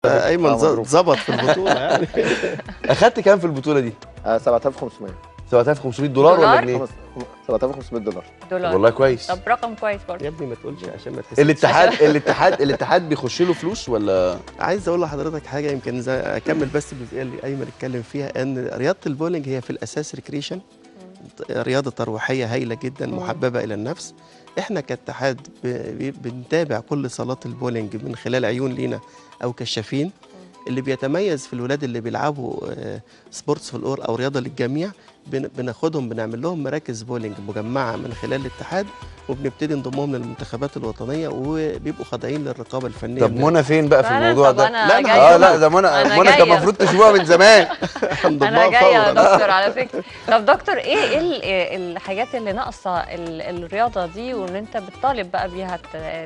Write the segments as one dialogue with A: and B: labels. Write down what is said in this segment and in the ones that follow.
A: ايمن ظبط في البطوله يعني.
B: اخدت كام في البطوله دي؟
C: 7500.
B: 7500 دولار ولا جنيه؟
C: 7500 دولار.
B: والله كويس.
D: طب رقم كويس برضه.
A: يا ابني ما تقولش عشان ما تحسش.
B: الاتحاد بيخش له فلوس ولا؟
A: عايز اقول لحضرتك حاجه، يمكن اكمل بس الجزئيه اللي ايمن اتكلم فيها، ان رياضه البولينج هي في الاساس ريكريشن، رياضه ترويحيه هايله جدا محببه الى النفس. احنا كاتحاد بنتابع كل صالات البولينج من خلال عيون لينا او كشافين. اللي بيتميز في الولاد اللي بيلعبوا سبورتس في الأور او رياضه للجميع، بناخدهم بنعمل لهم مراكز بولينج مجمعه من خلال الاتحاد، وبنبتدي نضمهم للمنتخبات الوطنيه وبيبقوا خاضعين للرقابه الفنيه.
B: طب منى فين بقى في الموضوع ده؟
D: لا
B: ده منى كان المفروض تشوفها من زمان.
D: انا جايه يا دكتور على فكره. طب دكتور، ايه الحاجات اللي ناقصه الرياضه دي، وان انت بتطالب بقى بيها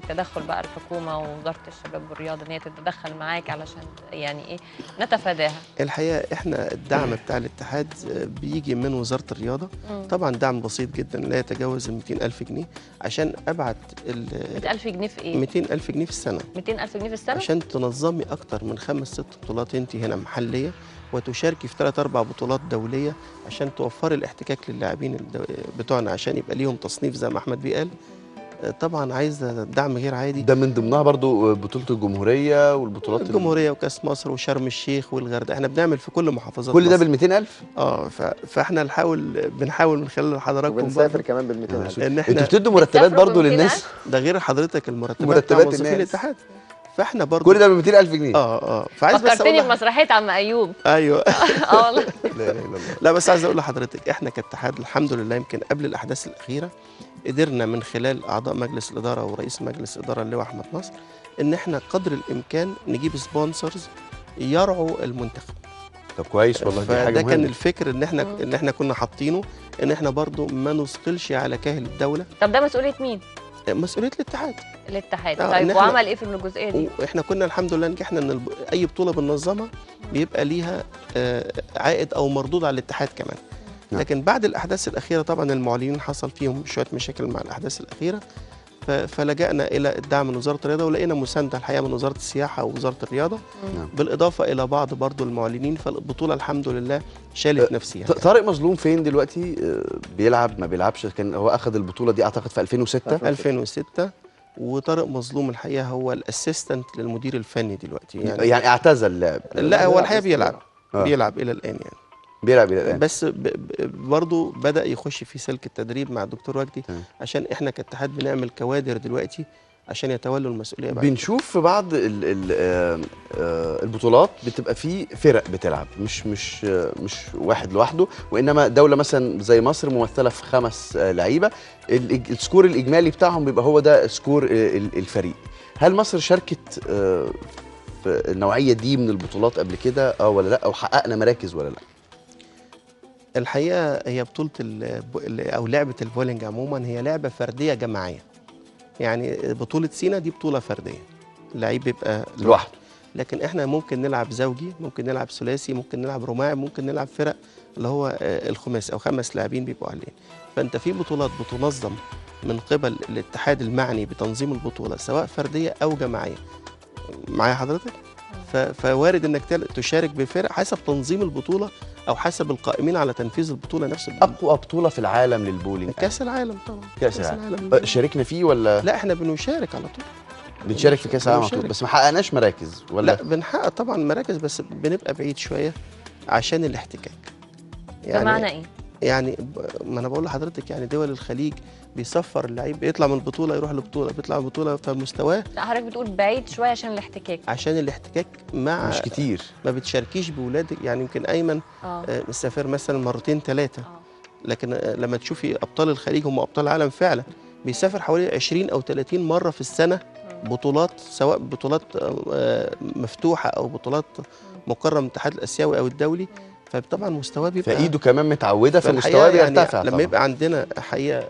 D: تدخل بقى الحكومه ووزاره الشباب والرياضه ان هي تتدخل معاك علشان يعني ايه نتفاداها؟
A: الحقيقه احنا الدعم بتاع الاتحاد بيجي من وزاره الرياضه. طبعا دعم بسيط جدا لا يتجاوز 200,000 جنيه عشان ابعت
D: 200,000 جنيه في ايه؟
A: 200,000 جنيه في السنه.
D: 200,000 جنيه في السنه عشان
A: تنظمي اكتر من 5-6 بطولات انت هنا محليه، وتشاركي في 3-4 بطولات دوليه عشان توفري الاحتكاك للاعبين بتوعنا، عشان يبقى ليهم تصنيف زي ما احمد بيه قال. طبعا عايزه دعم غير عادي.
B: ده من ضمنها برضو بطوله الجمهوريه والبطولات
A: الجمهوريه وكاس مصر وشرم الشيخ والغردقه، احنا بنعمل في كل محافظات
B: كل ده بال 200,000.
A: فاحنا بنحاول من خلال حضراتكم
C: وبنسافر كمان بال 200,000.
A: ان احنا
B: انتوا بتدوا مرتبات برضو للناس؟
A: ده غير حضرتك مرتبات موظفين الاتحاد. فاحنا برضو
B: كل ده ب 200,000 جنيه.
D: فعايز بس فكرتني بمسرحيه عم ايوب.
A: ايوه
D: والله.
A: لا بس عايز اقول لحضرتك، احنا كاتحاد الحمد لله يمكن قبل الاحداث الاخيره قدرنا من خلال اعضاء مجلس الاداره ورئيس مجلس الاداره اللواء احمد نصر ان احنا قدر الامكان نجيب سبونسرز يرعوا المنتخب.
B: طب كويس والله، دي حاجه
A: ده
B: مهمه.
A: كان الفكر ان احنا كنا حاطينه ان احنا برضو ما نثقلش على كاهل الدوله.
D: طب ده مسؤوليه مين؟
A: مسؤوليه الاتحاد.
D: طيب وعمل ايه في الجزئيه دي؟
A: احنا كنا الحمد لله نجحنا ان اي بطوله بننظمها بيبقى ليها عائد او مردود على الاتحاد كمان. لكن بعد الاحداث الاخيره طبعا المعلنين حصل فيهم شويه مشاكل مع الاحداث الاخيره، فلجأنا الى الدعم من وزاره الرياضه، ولقينا مسانده الحقيقه من وزاره السياحه ووزاره الرياضه، بالاضافه الى بعض برضو المعلنين. فالبطوله الحمد لله شالت نفسها.
B: طارق مظلوم فين دلوقتي؟ بيلعب ما بيلعبش؟ كان هو اخذ البطوله دي اعتقد في
A: 2006. وطارق مظلوم الحقيقه هو الاسيستنت للمدير الفني دلوقتي،
B: يعني اعتزل اللعب؟
A: لا هو الحقيقه بيلعب الى الان يعني.
B: بيلعب الى الان،
A: بس برضه بدا يخش في سلك التدريب مع الدكتور وجدي، عشان احنا كاتحاد بنعمل كوادر دلوقتي عشان يتولوا المسؤوليه بعد.
B: بنشوف في بعض البطولات بتبقى في فرق بتلعب، مش واحد لوحده، وانما دوله مثلا زي مصر ممثله في 5 لعيبه، السكور الاجمالي بتاعهم بيبقى هو ده سكور الفريق. هل مصر شاركت في النوعيه دي من البطولات قبل كده ولا لا، او حققنا مراكز ولا لا؟
A: الحقيقه هي بطوله او لعبه البولينج عموما هي لعبه فرديه جماعيه. يعني بطوله سينا دي بطوله فرديه، اللعيب بيبقى
B: لوحده.
A: لكن احنا ممكن نلعب زوجي، ممكن نلعب ثلاثي، ممكن نلعب رباعي، ممكن نلعب فرق اللي هو الخماسي او 5 لاعبين بيبقوا عليه. فانت في بطولات بتنظم من قبل الاتحاد المعني بتنظيم البطوله سواء فرديه او جماعيه. معايا حضرتك؟ فوارد انك تشارك بفرق حسب تنظيم البطوله او حسب القائمين على تنفيذ البطوله نفس البطوله.
B: اقوى بطوله في العالم للبولينج
A: كاس العالم طبعا.
B: كاس العالم شاركنا فيه ولا
A: لا؟ احنا بنشارك على طول،
B: بنشارك في كاس العالم على طول، بس ما حققناش مراكز ولا؟
A: لا بنحقق طبعا مراكز، بس بنبقى بعيد شويه عشان الاحتكاك.
D: يعني بمعنى ايه؟
A: يعني ما انا بقول لحضرتك، يعني دول الخليج بيصفر اللعيب، بيطلع من البطوله يروح لبطوله، بيطلع من البطوله فمستواه.
D: لا حضرتك بتقول بعيد شويه عشان الاحتكاك.
A: عشان الاحتكاك مع
B: مش كتير،
A: ما بتشاركيش بولادك. يعني يمكن ايمن مسافر مثلا 2-3 لكن لما تشوفي ابطال الخليج هم ابطال العالم فعلا، بيسافر حوالي 20 أو 30 مره في السنه بطولات، سواء بطولات مفتوحه او بطولات مقرره من الاتحاد الاسيوي او الدولي. فطبعا مستواه بيبقى
B: فايده كمان متعوده، فمستواه بيرتفع.
A: يعني لما يبقى عندنا حقيقه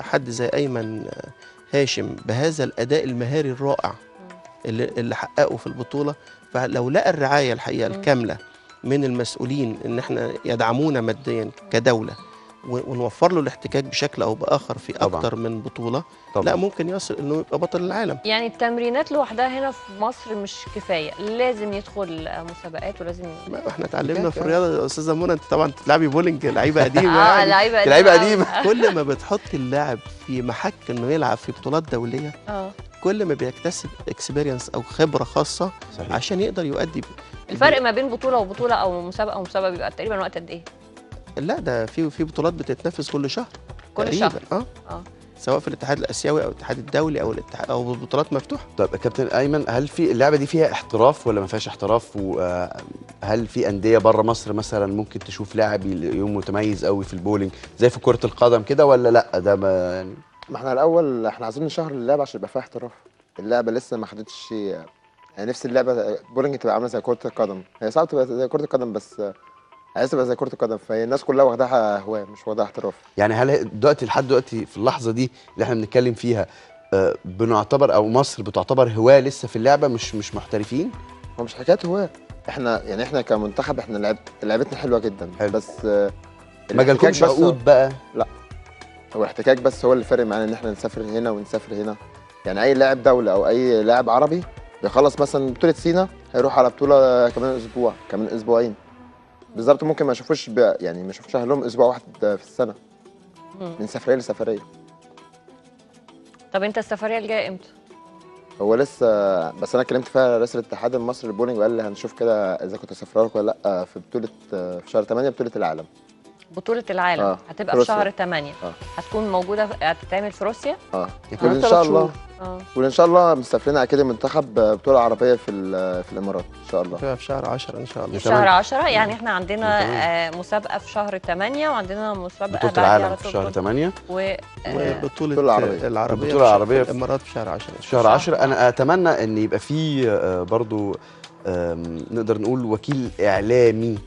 A: حد زي ايمن هاشم بهذا الاداء المهاري الرائع اللي حققه في البطوله، فلو لقى الرعايه الحقيقه الكامله من المسؤولين ان احنا يدعمونا ماديا كدوله، ونوفر له الاحتكاك بشكل او باخر في
B: طبعاً.
A: اكتر من بطوله،
B: طبعا
A: لا ممكن يصل انه يبقى بطل العالم.
D: يعني التمرينات لوحدها هنا في مصر مش كفايه، لازم يدخل مسابقات ولازم
A: ما احنا اتعلمنا في
B: احتكاك،
A: الرياضه يا استاذه منى، انت طبعا تلعبي بولينج لعيبه قديمه
D: اه
A: يعني.
D: لعيبه
B: لعيبة
D: قديمة.
B: قديمة.
A: كل ما بتحط اللاعب في محك انه يلعب في بطولات دوليه،
D: اه
A: كل ما بيكتسب اكسبيرينس او خبره خاصه
B: صحيح.
A: عشان يقدر يؤدي
D: الفرق ما بين بطوله وبطوله او مسابقه ومسابقه بيبقى تقريبا وقت قد ايه؟
A: لا ده في بطولات بتتنفذ كل شهر
D: كل
A: تقريباً.
D: شهر.
A: اه سواء في الاتحاد الاسيوي او الاتحاد الدولي او الاتحاد او بطولات مفتوحه.
B: طب كابتن ايمن، هل في اللعبه دي فيها احتراف ولا ما فيهاش احتراف؟ وهل في انديه بره مصر مثلا ممكن تشوف لاعب يوم متميز قوي في البولينج زي في كره القدم كده، ولا لا ده ما يعني؟
C: ما احنا الاول احنا عايزين نشهر اللعبه عشان يبقى فيها احتراف. اللعبه لسه ما خدتش يعني، نفس اللعبه بولينج تبقى عامله زي كره القدم. هي صعب تبقى زي كره القدم بس عايز تبقى زي كره القدم، فهي الناس كلها واخداها هوايه مش واخداها احتراف.
B: يعني هل دلوقتي لحد دلوقتي في اللحظه دي اللي احنا بنتكلم فيها بنعتبر او مصر بتعتبر هواه لسه في اللعبه، مش محترفين؟
C: هو مش حكايه هوايه، احنا كمنتخب احنا لعبتنا حلوه جدا.
B: حلو.
C: بس
B: ما
C: الاحتكاك
B: جالكمش
C: بس
B: عقود بقى؟
C: هو الاحتكاك بس هو اللي فارق معانا، ان احنا نسافر هنا ونسافر هنا. يعني اي لاعب دولي او اي لاعب عربي بيخلص مثلا بطوله سينا هيروح على بطوله كمان اسبوع كمان اسبوعين بالظبط، ممكن ما يشوفوش يعني ما يشوفوش اهلهم اسبوع واحد في السنه من سفريه لسفريه.
D: طب انت السفريه الجايه امتى؟
C: هو لسه، بس انا كلمت فيها رئيس الاتحاد المصري للبولينج وقال لي هنشوف كده اذا كنت اسافر لك ولا لا في بطوله في شهر 8 بطوله العالم.
D: بطوله العالم هتبقى في
C: روسيا.
D: شهر 8. هتكون موجوده هتتعمل في روسيا؟
B: كل
C: وان
B: 3
C: شاء الله
B: شهور.
C: وان شاء الله مسافرين اكيد المنتخب بطوله عربيه في الامارات ان شاء الله.
A: في شهر 10 ان شاء الله.
B: يا
D: في شهر 10 يعني احنا عندنا مسابقه في شهر 8 وعندنا مسابقه
B: بطوله العالم في شهر 8
A: وبطوله
C: العربية.
A: العربيه
B: البطولة العربية
A: في الامارات في شهر 10
B: في شهر 10. انا اتمنى ان يبقى في برضو نقدر نقول وكيل اعلامي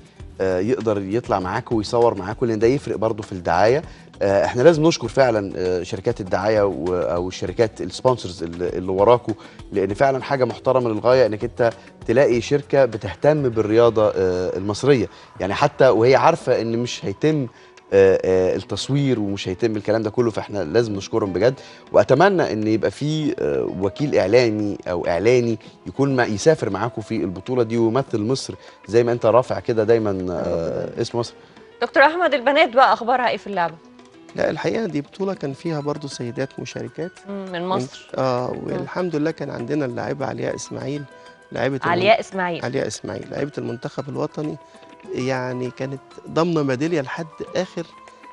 B: يقدر يطلع معاكم ويصور معاكم، لان ده يفرق برضو في الدعايه. احنا لازم نشكر فعلا شركات الدعايه او الشركات السبونسرز اللي وراكم، لان فعلا حاجه محترمه للغايه انك انت تلاقي شركه بتهتم بالرياضه المصريه، يعني حتى وهي عارفه ان مش هيتم التصوير ومش هيتم الكلام ده كله، فاحنا لازم نشكرهم بجد. واتمنى ان يبقى في وكيل اعلامي او اعلاني يكون يسافر معاكم في البطوله دي ويمثل مصر زي ما انت رافع كده دايما اسم مصر.
D: دكتور احمد، البنات بقى اخبارها ايه في اللعبه؟
A: لا الحقيقه دي بطوله كان فيها برضو سيدات مشاركات
D: من مصر.
A: والحمد لله كان عندنا اللاعبه علياء اسماعيل،
D: علياء اسماعيل
A: لاعبه المنتخب الوطني، يعني كانت ضامنه ميداليه لحد اخر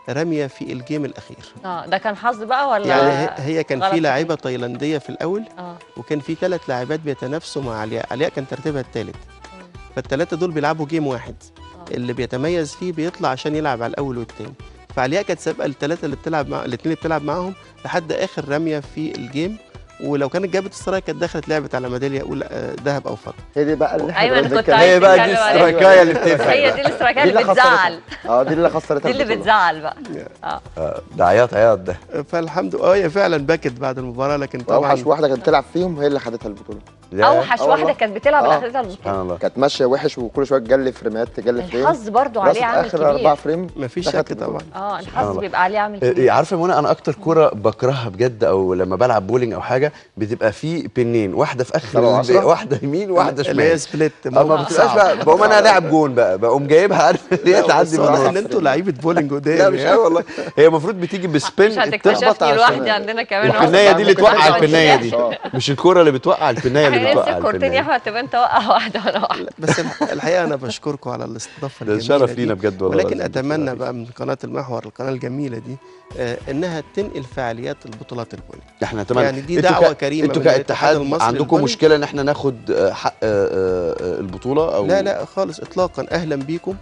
A: رميه في الجيم الاخير.
D: ده كان حظ بقى ولا
A: يعني هي كان في لاعبه تايلانديه في الاول وكان في 3 لاعبات بيتنافسوا مع علياء كان ترتيبها الثالث، فالثلاثه دول بيلعبوا جيم واحد اللي بيتميز فيه بيطلع عشان يلعب على الاول والثاني. فعلياء كانت سابقه الثلاثه اللي بتلعب مع الاثنين اللي بتلعب معاهم لحد اخر رميه في الجيم، ولو كانت جابت السرايا كانت دخلت لعبت على ميداليه ذهب او فضه.
C: هي دي بقى اللي
D: ايمن كنت
B: هي بقى دي الاستراكايه اللي بتفرق.
D: هي دي الاستراكايه اللي بتزعل.
C: دي اللي خسرتها.
D: دي اللي بتزعل بقى.
B: ده عياط ده.
A: فالحمد لله هي فعلا باكت بعد المباراه، لكن طبعا
C: اوحش واحده كانت بتلعب فيهم هي اللي خدتها البطوله.
D: اوحش واحده كانت بتلعب اللي اخذتها البطوله.
B: سبحان الله.
C: كانت ماشيه وحش وكل شويه تجلي فريمات تجلي فريم.
D: الحظ برضو عليه عامل كبير.
C: اخر 4 فريم
A: مفيش شك طبعا.
D: الحظ بيبقى عليه عامل كبير.
B: عارفه يا منى، انا اكتر كوره بكرهها بجد او لما بلعب بولينج او حاجه بتبقى في بنين، واحده في اخر واحده يمين وواحده شمال،
A: اللي هي سبليت.
B: ما بتبقاش بقى بقوم انا لاعب جون بقى بقوم جايبها، عارف اللي هي تعدي من
A: ان انتوا لعيبه بولينج قدام.
B: لا مش قوي والله، هي المفروض بتيجي بسبين
D: مش هتكتشفني لوحدي، عندنا كمان
B: البنايه دي اللي توقع البنايه دي، مش الكوره اللي بتوقع البنايه اللي بتوقع
D: البنايه. يا احمد تبقى انت وقع واحده وانا واحده.
A: بس الحقيقه انا بشكركم على الاستضافه الجميله
B: ده شرف لينا بجد والله.
A: ولكن اتمنى بقى من قناه المحور القناه الجميله دي انها تنقل فعاليات البطولات البولينج.
B: احنا اتمنى
A: يعني دي دعوه كريمه.
B: انتوا كاتحاد عندكم مشكله ان احنا ناخد حق البطوله او
A: لا خالص اطلاقا، اهلا بيكم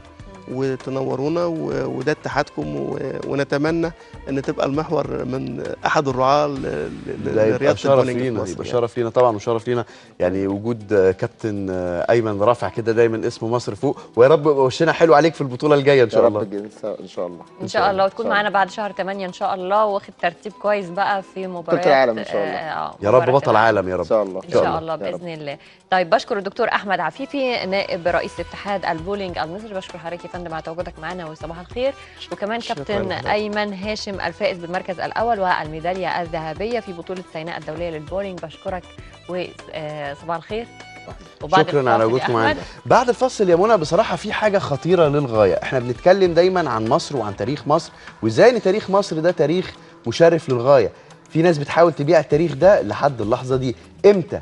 A: وتنورونا وده اتحادكم، ونتمنى ان تبقى المحور من احد الرعاه لرياضه البولينج في مصر.
B: يبقى شرف لينا طبعا، وشرف لينا يعني وجود كابتن ايمن رافع كده دايما اسم مصر فوق، ويا رب يبقى وشنا حلو عليك في البطوله الجايه ان شاء الله.
C: ان شاء الله
D: ان شاء الله، وتكون معانا بعد شهر 8 ان شاء الله، واخد ترتيب كويس بقى في مباريات
C: العالم ان شاء الله.
B: يا رب بطل عالم يا رب
C: ان شاء الله
D: ان شاء الله باذن الله. طيب بشكر الدكتور احمد عفيفي نائب رئيس اتحاد البولينج المصري، بشكر حضرتك فندم على تواجدك معانا وصباح الخير. وكمان
A: شكراً
D: كابتن
A: لحضرتك.
D: ايمن هاشم الفائز بالمركز الاول والميداليه الذهبيه في بطوله سيناء الدوليه للبولينج، بشكرك وصباح الخير. وبعد
B: شكرا على
D: الفاصل يا
B: وجودكم معانا.
D: أحمد.
B: بعد الفصل يا منى بصراحه في حاجه خطيره للغايه، احنا بنتكلم دايما عن مصر وعن تاريخ مصر، وازاي ان تاريخ مصر ده تاريخ مشرف للغايه. في ناس بتحاول تبيع التاريخ ده لحد اللحظه دي. امتى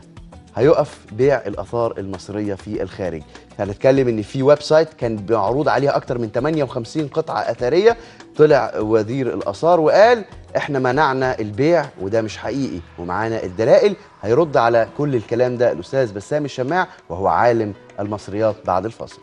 B: هيقف بيع الاثار المصريه في الخارج؟ هنتكلم ان في ويب سايت كان معروض عليها اكتر من 58 قطعه اثريه، طلع وزير الاثار وقال احنا منعنا البيع وده مش حقيقي ومعانا الدلائل. هيرد على كل الكلام ده الاستاذ بسام الشماع وهو عالم المصريات بعد الفاصل.